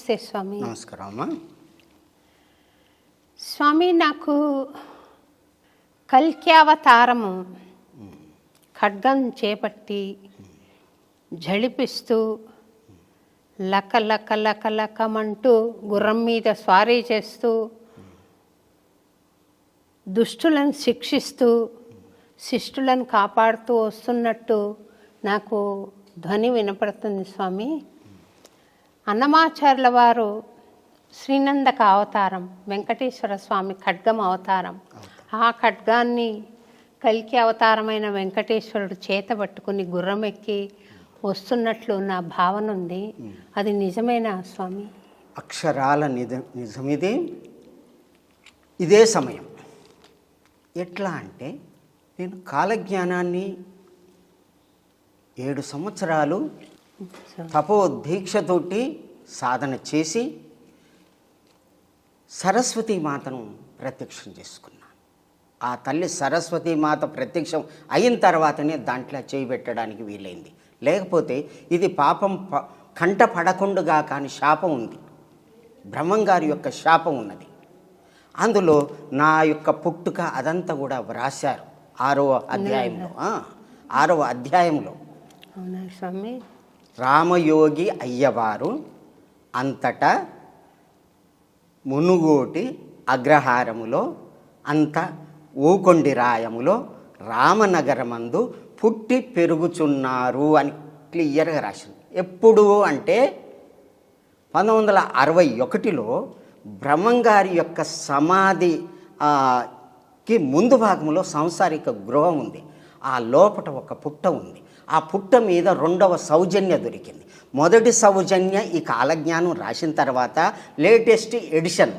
నమస్తే స్వామి. నమస్కారం అమ్మా. స్వామి, నాకు కల్క్యావతారము ఖడ్గం చేపట్టి జడిపిస్తూ లక లక లక లకమంటూ గుర్రం మీద స్వారీ చేస్తూ దుష్టులను శిక్షిస్తూ శిష్టులను కాపాడుతూ వస్తున్నట్టు నాకు ధ్వని వినపడుతుంది స్వామి. అన్నమాచార్యుల వారు శ్రీనందక అవతారం, వెంకటేశ్వర స్వామి ఖడ్గం అవతారం, ఆ ఖడ్గాన్ని కల్కి అవతారమైన వెంకటేశ్వరుడు చేత పట్టుకుని గుర్రం ఎక్కి వస్తున్నట్లు నా భావన ఉంది. అది నిజమేనా స్వామి? అక్షరాల నిజమిది. ఇదే సమయం. ఎట్లా అంటే, నేను కాలజ్ఞానాన్ని 7 సంవత్సరాలు తపో దీక్షతోటి సాధన చేసి సరస్వతీ మాతను ప్రత్యక్షం చేసుకున్నాను. ఆ తల్లి సరస్వతీ మాత ప్రత్యక్షం అయిన తర్వాతనే దాంట్లో చేయి పెట్టడానికి వీలైంది. లేకపోతే ఇది పాపం కంట పడకుండగా కానీ శాపం ఉంది. బ్రహ్మంగారి యొక్క శాపం ఉన్నది. అందులో నా యొక్క పుట్టుక అదంతా కూడా వ్రాశారు 6వ అధ్యాయంలో. 6వ అధ్యాయంలో అవునా స్వామి? రామయోగి అయ్యవారు అంతటా మునుగోటి అగ్రహారములో అంత ఊకొండి రాయములో రామనగరమందు పుట్టి పెరుగుచున్నారు అని క్లియర్గా రాసింది. ఎప్పుడు అంటే 1961లో బ్రహ్మంగారి యొక్క సమాధికి ముందు భాగంలో సంసారిక గృహం ఉంది. ఆ లోపల ఒక పుట్ట ఉంది. ఆ పుట్ట మీద 2వ సౌజన్య దొరికింది. మొదటి సౌజన్య ఈ కాలజ్ఞానం రాసిన తర్వాత లేటెస్ట్ ఎడిషన్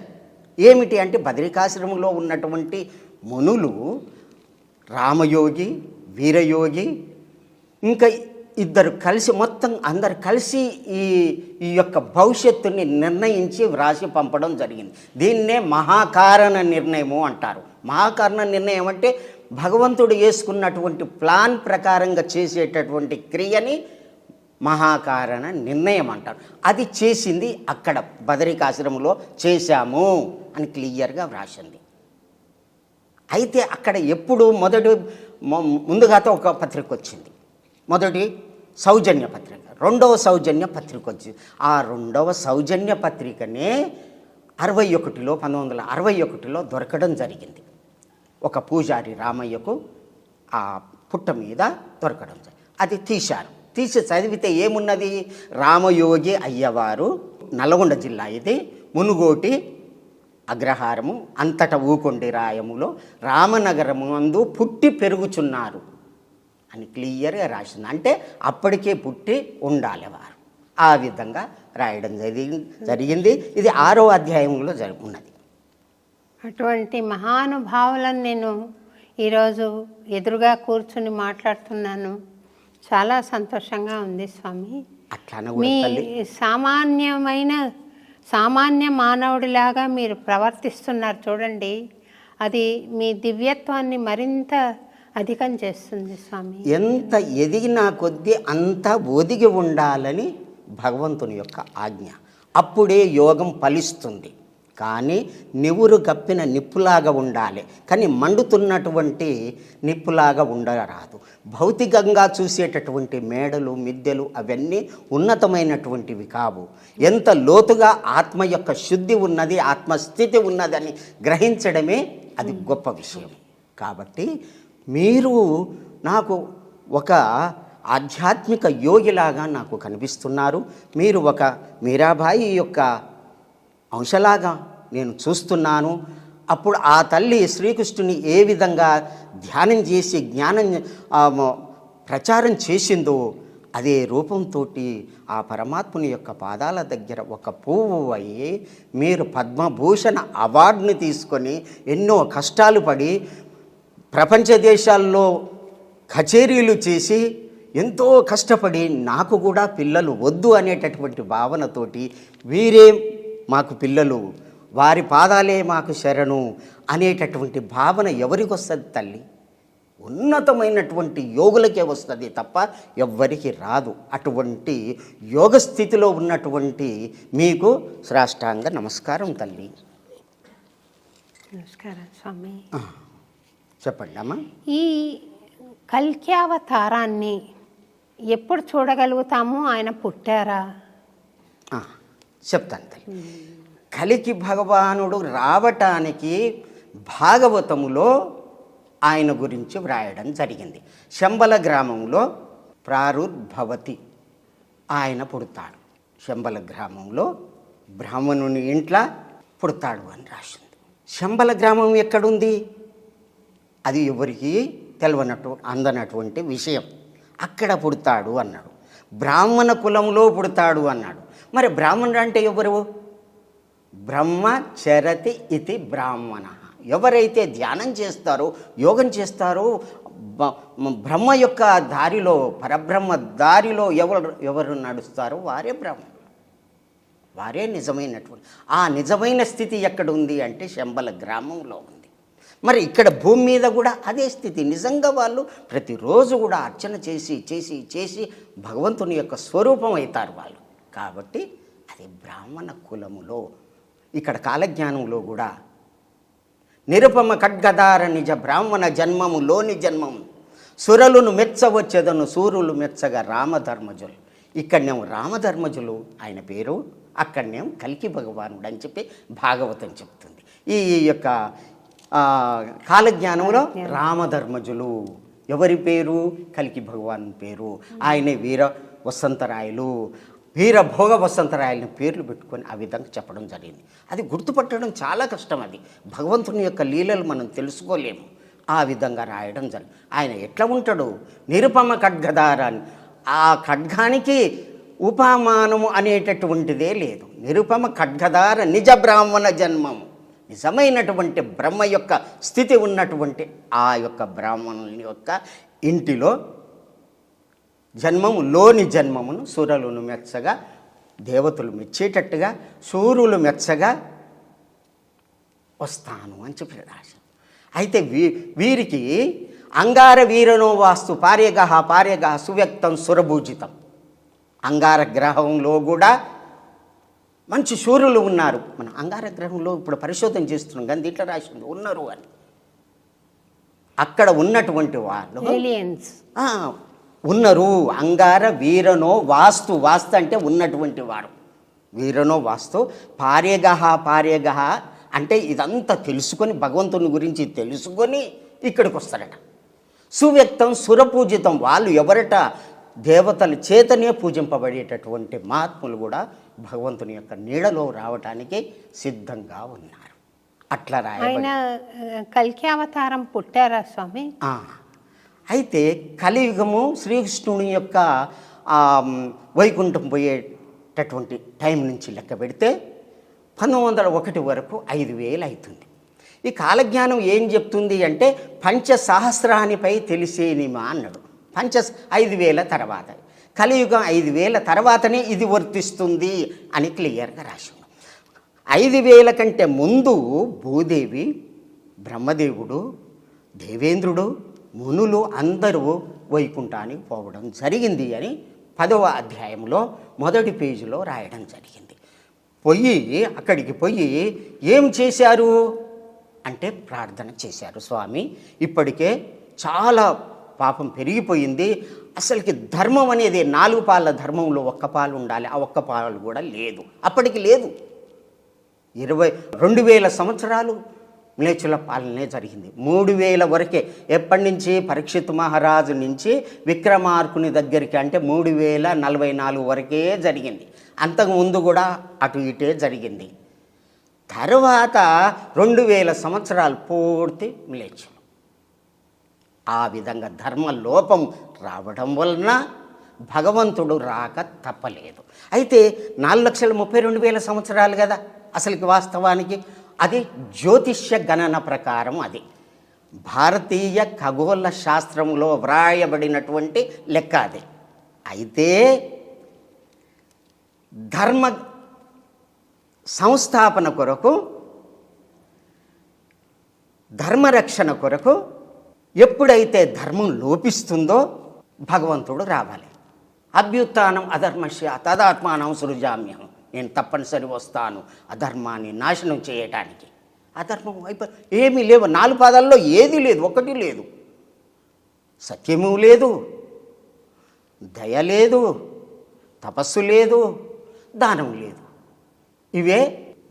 ఏమిటి అంటే, బద్రికాశ్రమంలో ఉన్నటువంటి మునులు రామయోగి, వీరయోగి, ఇంకా 2 కలిసి మొత్తం అందరు కలిసి ఈ యొక్క భవిష్యత్తుని నిర్ణయించి వ్రాసి పంపడం జరిగింది. దీన్నే మహాకారణ నిర్ణయము అంటారు. మహాకారణ నిర్ణయం అంటే భగవంతుడు వేసుకున్నటువంటి ప్లాన్ ప్రకారంగా చేసేటటువంటి క్రియని మహాకారణ నిర్ణయం అంటారు. అది చేసింది అక్కడ బదరికాశ్రమంలో చేశాము అని క్లియర్గా వ్రాసింది. అయితే అక్కడ ఎప్పుడు ముందుగాతో ఒక పత్రిక వచ్చింది. మొదటి సౌజన్య పత్రిక, 2వ సౌజన్య పత్రిక వచ్చింది. ఆ 2వ సౌజన్య పత్రికనే 1961లో దొరకడం జరిగింది. ఒక పూజారి రామయ్యకు ఆ పుట్ట మీద దొరకడం జరిగింది. అది తీశారు. తీసి చదివితే ఏమున్నది? రామయోగి అయ్యవారు, నల్గొండ జిల్లా ఇది, మునుగోటి అగ్రహారము అంతట ఊకొండి రాయములో రామనగరము అందు పుట్టి పెరుగుచున్నారు అని క్లియర్గా రాసింది. అంటే అప్పటికే పుట్టి ఉండాలి వారు. ఆ విధంగా రాయడం జరిగింది. ఇది 6వ అధ్యాయంలో ఉన్నది. అటువంటి మహానుభావులను నేను ఈరోజు ఎదురుగా కూర్చుని మాట్లాడుతున్నాను. చాలా సంతోషంగా ఉంది స్వామి. మీ సామాన్య మానవుడిలాగా మీరు ప్రవర్తిస్తున్నారు చూడండి. అది మీ దివ్యత్వాన్ని మరింత అధికం చేస్తుంది స్వామి. ఎంత ఎదిగినా కొద్దీ అంత ఒదిగి ఉండాలని భగవంతుని యొక్క ఆజ్ఞ. అప్పుడే యోగం ఫలిస్తుంది. కానీ నివురు కప్పిన నిప్పులాగా ఉండాలి, కానీ మండుతున్నటువంటి నిప్పులాగా ఉండరాదు. భౌతికంగా చూసేటటువంటి మేడలు, మిద్దెలు అవన్నీ ఉన్నతమైనటువంటివి కావు. ఎంత లోతుగా ఆత్మ యొక్క శుద్ధి ఉన్నది, ఆత్మస్థితి ఉన్నదని గ్రహించడమే అది గొప్ప విషయం. కాబట్టి మీరు నాకు ఒక ఆధ్యాత్మిక యోగిలాగా నాకు కనిపిస్తున్నారు. మీరు ఒక మీరాబాయి యొక్క అంశలాగా నేను చూస్తున్నాను. అప్పుడు ఆ తల్లి శ్రీకృష్ణుని ఏ విధంగా ధ్యానం చేసి జ్ఞానం ప్రచారం చేసిందో అదే రూపంతో ఆ పరమాత్ముని యొక్క పాదాల దగ్గర ఒక పువ్వు అయ్యి మీరు పద్మభూషణ అవార్డుని తీసుకొని ఎన్నో కష్టాలు పడి ప్రపంచ దేశాల్లో కచేరీలు చేసి ఎంతో కష్టపడి నాకు కూడా పిల్లలు వద్దు అనేటటువంటి భావనతోటి వీరే మాకు పిల్లలు, వారి పాదాలే మాకు శరణు అనేటటువంటి భావన ఎవరికి వస్తుంది తల్లి? ఉన్నతమైనటువంటి యోగులకే వస్తుంది తప్ప ఎవ్వరికి రాదు. అటువంటి యోగ స్థితిలో ఉన్నటువంటి మీకు సాష్టాంగ నమస్కారం తల్లి. నమస్కారం స్వామి. చెప్పండి అమ్మా. ఈ కల్కి అవతారాన్ని ఎప్పుడు చూడగలుగుతాము? ఆయన పుట్టారా? చెప్తాను తల్లి. కలికి భగవానుడు రావటానికి భాగవతములో ఆయన గురించి వ్రాయడం జరిగింది. శంబల గ్రామంలో ప్రారుర్భవతి, ఆయన పుడతాడు. శంబల గ్రామంలో బ్రాహ్మణుని ఇంట్లో పుడతాడు అని రాసింది. శంబల గ్రామం ఎక్కడుంది? అది ఎవరికి అందనటువంటి విషయం. అక్కడ పుడతాడు అన్నాడు. బ్రాహ్మణ కులంలో పుడతాడు అన్నాడు. మరి బ్రాహ్మణుడు అంటే ఎవరు? బ్రహ్మచరతి ఇతి బ్రాహ్మణ. ఎవరైతే ధ్యానం చేస్తారో, యోగం చేస్తారో, బ్రహ్మ యొక్క దారిలో, పరబ్రహ్మ దారిలో ఎవరు నడుస్తారో వారే బ్రాహ్మణులు, వారే నిజమైనటువంటి. ఆ నిజమైన స్థితి ఎక్కడ ఉంది అంటే శంబల గ్రామంలో ఉంది. మరి ఇక్కడ భూమి మీద కూడా అదే స్థితి. నిజంగా వాళ్ళు ప్రతిరోజు కూడా అర్చన చేసి చేసి చేసి భగవంతుని యొక్క స్వరూపం అవుతారు వాళ్ళు. కాబట్టి అది బ్రాహ్మణ కులములో. ఇక్కడ కాలజ్ఞానంలో కూడా నిరుపమ ఖడ్గదార నిజ బ్రాహ్మణ జన్మములోని జన్మము సురలును మెచ్చవచ్చేదను సూర్యులు మెచ్చగా రామధర్మజులు. ఇక్కడనేమో రామధర్మజులు ఆయన పేరు, అక్కడనేమో కల్కి భగవానుడు అని చెప్పి భాగవతం చెప్తుంది. ఈ యొక్క కాలజ్ఞానంలో రామధర్మజులు ఎవరి పేరు? కల్కి భగవాన్ పేరు. ఆయనే వీర వసంతరాయలు, వీర భోగ వసంతరాయలని పేర్లు పెట్టుకొని ఆ విధంగా చెప్పడం జరిగింది. అది గుర్తుపట్టడం చాలా కష్టం. అది భగవంతుని యొక్క లీలలు మనం తెలుసుకోలేము. ఆ విధంగా రాయడం జరిగింది. ఆయన ఎట్లా ఉంటాడు? నిరుపమ ఖడ్గదారాన్ని. ఆ ఖడ్గానికి ఉపమానము అనేటటువంటిదే లేదు. నిరుపమ ఖడ్గదార నిజ బ్రాహ్మణ జన్మము. నిజమైనటువంటి బ్రహ్మ యొక్క స్థితి ఉన్నటువంటి ఆ యొక్క బ్రాహ్మణుని యొక్క ఇంటిలో జన్మములోని జన్మమును సూర్యులను మెచ్చగా, దేవతలు మెచ్చేటట్టుగా, సూర్యులు మెచ్చగా వస్తాను అని చెప్పి రాశ. అయితే వీరికి అంగార వీరనో వాస్తు పార్యగ సువ్యక్తం సురభూజితం. అంగార గ్రహంలో కూడా మంచి సూర్యులు ఉన్నారు. మన అంగార గ్రహంలో ఇప్పుడు పరిశోధన చేస్తున్నాం కానీ దీంట్లో రాసింది ఉన్నారు అని. అక్కడ ఉన్నటువంటి వాళ్ళు ఉన్నారు. అంగార వీరనో వాస్తు అంటే ఉన్నటువంటి వారు. వీరనో వాస్తు పార్యగ అంటే ఇదంతా తెలుసుకొని, భగవంతుని గురించి తెలుసుకొని ఇక్కడికి వస్తారట. సువ్యక్తం సురపూజితం. వాళ్ళు ఎవరట? దేవతల చేతనే పూజింపబడేటటువంటి మహాత్ములు కూడా భగవంతుని యొక్క నీడలో రావటానికి సిద్ధంగా ఉన్నారు. అట్లా రాయబడి కల్కి అవతారం పుట్టారా స్వామి? అయితే కలియుగము శ్రీకృష్ణుని యొక్క వైకుంఠం పోయేటటువంటి టైం నుంచి లెక్క పెడితే 1901 వరకు 5000 అవుతుంది. ఈ కాలజ్ఞానం ఏం చెప్తుంది అంటే పంచసహస్రానిపై తెలిసేనిమా అన్నాడు. 5000 తర్వాత కలియుగం 5000 తర్వాతనే ఇది వర్తిస్తుంది అని క్లియర్గా రాశాడు. 5000 కంటే ముందు భూదేవి, బ్రహ్మదేవుడు, దేవేంద్రుడు, మునులు అందరూ వైకుంఠానికి పోవడం జరిగింది అని 10వ అధ్యాయంలో మొదటి పేజీలో రాయడం జరిగింది. అక్కడికి పోయి ఏం చేశారు అంటే ప్రార్థన చేశారు. స్వామి, ఇప్పటికే చాలా పాపం పెరిగిపోయింది. అసలుకి ధర్మం అనేది 4 పాల ధర్మంలో 1 పాలు ఉండాలి. ఆ 1 పాలు కూడా లేదు, అప్పటికి లేదు. 2000 సంవత్సరాలు మ్లేచ్చుల పాలనే జరిగింది. 3000 వరకే. ఎప్పటి నుంచి? పరీక్షిత్ మహారాజు నుంచి విక్రమార్కుని దగ్గరికి అంటే 3044 వరకే జరిగింది. అంతకుముందు కూడా అటు ఇటే జరిగింది. తర్వాత 2000 సంవత్సరాలు పూర్తి మ్లేచ్చులు. ఆ విధంగా ధర్మ లోపం రావడం వలన భగవంతుడు రాక తప్పలేదు. అయితే 4,32,000 సంవత్సరాలు కదా అసలుకి వాస్తవానికి. అది జ్యోతిష్య గణన ప్రకారం, అది భారతీయ ఖగోళ శాస్త్రంలో వ్రాయబడినటువంటి లెక్క అది. అయితే ధర్మ సంస్థాపన కొరకు, ధర్మరక్షణ కొరకు ఎప్పుడైతే ధర్మం లోపిస్తుందో భగవంతుడు రావాలి. అభ్యుత్థానం అధర్మస్య తదాత్మానం సృజామ్యం, నేను తప్పనిసరి వస్తాను అధర్మాన్ని నాశనం చేయటానికి. అధర్మం ఏమీ లేవు, 4 పాదాల్లో ఏది లేదు, ఒకటి లేదు. సత్యము లేదు, దయ లేదు, తపస్సు లేదు, దానం లేదు. ఇవే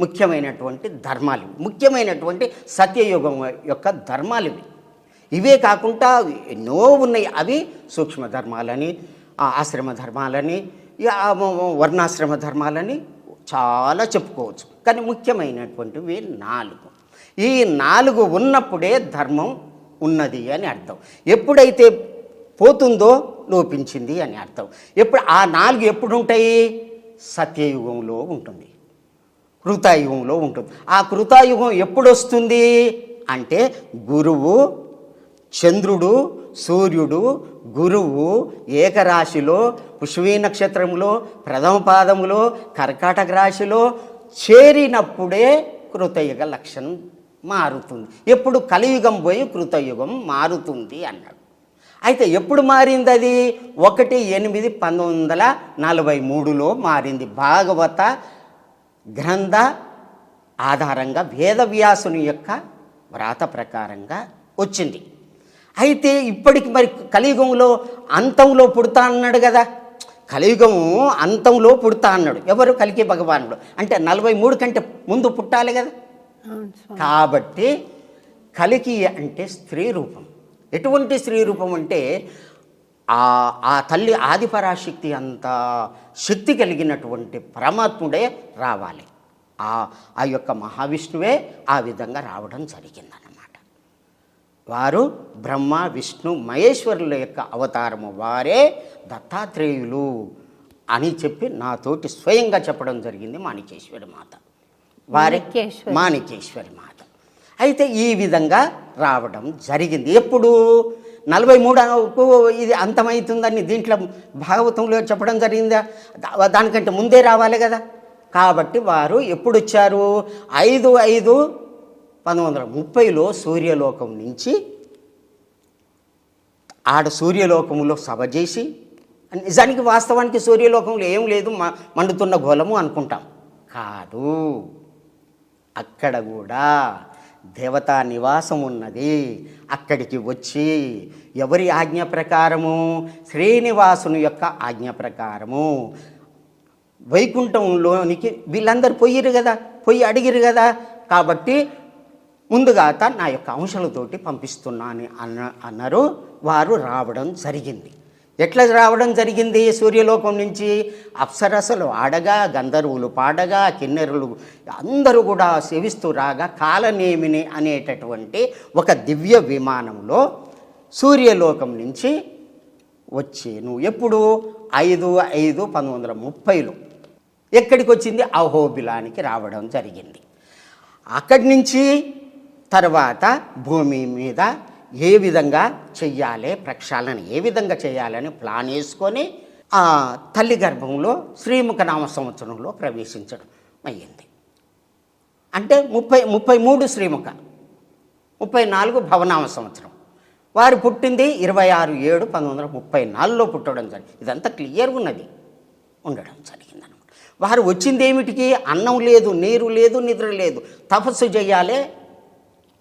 ముఖ్యమైనటువంటి ధర్మాలు, ముఖ్యమైనటువంటి సత్యయుగం యొక్క ధర్మాలు ఇవి. ఇవే కాకుండా ఎన్నో ఉన్నాయి. అవి సూక్ష్మ ధర్మాలని, ఆశ్రమ ధర్మాలని, వర్ణాశ్రమ ధర్మాలని చాలా చెప్పుకోవచ్చు. కానీ ముఖ్యమైనటువంటివి 4. ఈ 4 ఉన్నప్పుడే ధర్మం ఉన్నది అని అర్థం. ఎప్పుడైతే పోతుందో లోపించింది అని అర్థం. ఆ 4 ఎప్పుడు ఉంటాయి? సత్యయుగంలో ఉంటుంది, కృతాయుగంలో ఉంటుంది. ఆ కృతాయుగం ఎప్పుడు వస్తుంది అంటే గురువు, చంద్రుడు, సూర్యుడు, గురువు ఏకరాశిలో పుష్యమీ నక్షత్రంలో ప్రథమ పాదములో కర్కాటక రాశిలో చేరినప్పుడే కృతయుగ లక్షణం మారుతుంది. ఎప్పుడు కలియుగం పోయి కృతయుగం మారుతుంది అన్నాడు. అయితే ఎప్పుడు మారింది అది? 1/8/1943లో మారింది. భాగవత గ్రంథ ఆధారంగా వేదవ్యాసుని యొక్క వ్రాత ప్రకారంగా వచ్చింది. అయితే ఇప్పటికి మరి కలియుగంలో అంతంలో పుడతా అన్నాడు కదా, కలియుగము అంతంలో పుడతా అన్నాడు ఎవరు? కలికి భగవానుడు. అంటే 43 కంటే ముందు పుట్టాలి కదా. కాబట్టి కలికి అంటే స్త్రీ రూపం. ఎటువంటి స్త్రీ రూపం అంటే ఆ తల్లి ఆదిపరాశక్తి అంత శక్తి కలిగినటువంటి పరమాత్ముడే రావాలి. ఆ యొక్క మహావిష్ణువే ఆ విధంగా రావడం జరిగిందన్నమాట. వారు బ్రహ్మ విష్ణు మహేశ్వరుల యొక్క అవతారము, వారే దత్తాత్రేయులు అని చెప్పి నాతోటి స్వయంగా చెప్పడం జరిగింది మాణికేశ్వరి మాత. వారే మాణికేశ్వరి మాత. అయితే ఈ విధంగా రావడం జరిగింది. ఎప్పుడు 43కు ఇది అంతమవుతుందని దీంట్లో భాగవతంలో చెప్పడం జరిగిందా? దానికంటే ముందే రావాలి కదా. కాబట్టి వారు ఎప్పుడు వచ్చారు? 5/5/1930లో సూర్యలోకం నుంచి సూర్యలోకంలో సభ చేసి, నిజానికి వాస్తవానికి సూర్యలోకంలో ఏం లేదు, మండుతున్న గోళము అనుకుంటాం. కాదు, అక్కడ కూడా దేవతా నివాసం ఉన్నది. అక్కడికి వచ్చి ఎవరి ఆజ్ఞ ప్రకారము? శ్రీనివాసుని యొక్క ఆజ్ఞ ప్రకారము వైకుంఠంలోనికి వీళ్ళందరూ పోయిరు కదా, పోయి అడిగిరు కదా. కాబట్టి ముందుగా నా యొక్క అంశాలతోటి పంపిస్తున్నాను అన్నారు. వారు రావడం జరిగింది. ఎట్లా రావడం జరిగింది? సూర్యలోకం నుంచి అప్సరసలు ఆడగా, గంధర్వులు పాడగా, కిన్నెరులు అందరూ కూడా సేవిస్తూ రాగా కాలనేమిని అనేటటువంటి ఒక దివ్య విమానంలో సూర్యలోకం నుంచి వచ్చేను. ఎప్పుడు? 5/5/1930లో. ఎక్కడికి వచ్చింది? అహోబిలానికి రావడం జరిగింది. అక్కడి నుంచి తర్వాత భూమి మీద ఏ విధంగా చెయ్యాలి, ప్రక్షాళన ఏ విధంగా చేయాలని ప్లాన్ వేసుకొని ఆ తల్లి గర్భంలో శ్రీముఖ నామ సంవత్సరంలో ప్రవేశించడం అయ్యింది. అంటే 33 శ్రీముఖ, 34 భవనామ సంవత్సరం. వారు పుట్టింది 26/7/1934లో పుట్టడం జరిగింది. ఇదంతా క్లియర్గా ఉండడం జరిగిందనమాట. వారు వచ్చింది ఏమిటికి? అన్నం లేదు, నీరు లేదు, నిద్ర లేదు, తపస్సు చేయాలి,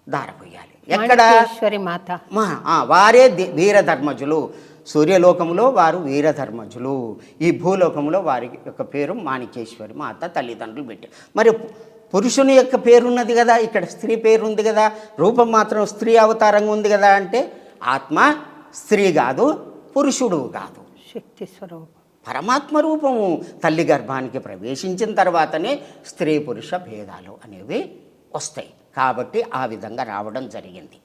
దారపోయాలి. ఎక్కడ? మాత. వారే వీరధర్మజులు. సూర్యలోకంలో వారు వీరధర్మజులు. ఈ భూలోకంలో వారి యొక్క పేరు మాణికేశ్వరి మాత తల్లిదండ్రులు పెట్టారు. మరి పురుషుని యొక్క పేరున్నది కదా, ఇక్కడ స్త్రీ పేరుంది కదా, రూపం మాత్రం స్త్రీ అవతారంగా ఉంది కదా. అంటే ఆత్మ స్త్రీ కాదు, పురుషుడు కాదు, శక్తి స్వరూపం, పరమాత్మ రూపము. తల్లి గర్భానికి ప్రవేశించిన తర్వాతనే స్త్రీ పురుష భేదాలు అనేవి వస్తాయి. కాబట్టి ఆ విధంగా రావడం జరిగింది.